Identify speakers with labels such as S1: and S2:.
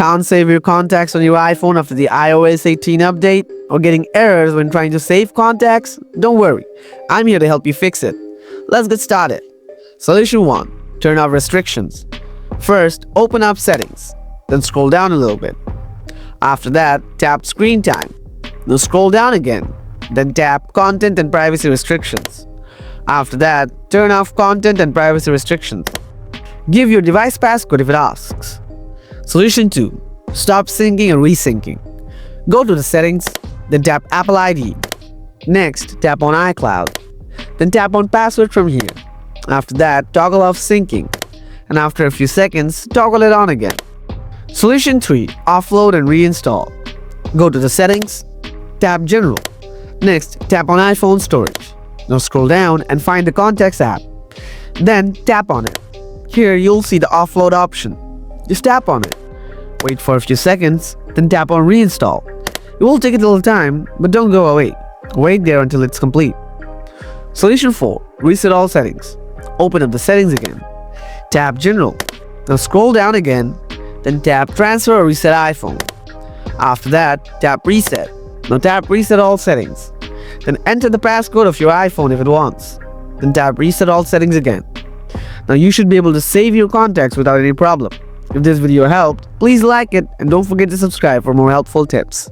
S1: Can't save your contacts on your iPhone after the iOS 18 update, or getting errors when trying to save contacts? Don't worry, I'm here to help you fix it. Let's get started. Solution 1. Turn off restrictions. First, open up Settings, then scroll down a little bit. After that, tap Screen Time. Now scroll down again, then tap Content and Privacy Restrictions. After that, turn off Content and Privacy Restrictions. Give your device passcode if it asks. Solution 2. Stop syncing and resyncing. Go to the Settings, then tap Apple ID. Next, tap on iCloud. Then tap on Password from here. After that, toggle off syncing. And after a few seconds, toggle it on again. Solution 3. Offload and Reinstall. Go to the Settings, tap General. Next, tap on iPhone Storage. Now scroll down and find the Contacts app. Then tap on it. Here you'll see the Offload option. Just tap on it. Wait for a few seconds, then tap on Reinstall. It will take a little time, but don't go away. Wait there until it's complete. Solution 4. Reset all settings. Open up the settings again. Tap General. Now scroll down again, then tap Transfer or Reset iPhone. After that, tap Reset. Now tap Reset all settings. Then enter the passcode of your iPhone if it wants. Then tap Reset all settings again. Now you should be able to save your contacts without any problem. If this video helped, please like it and don't forget to subscribe for more helpful tips.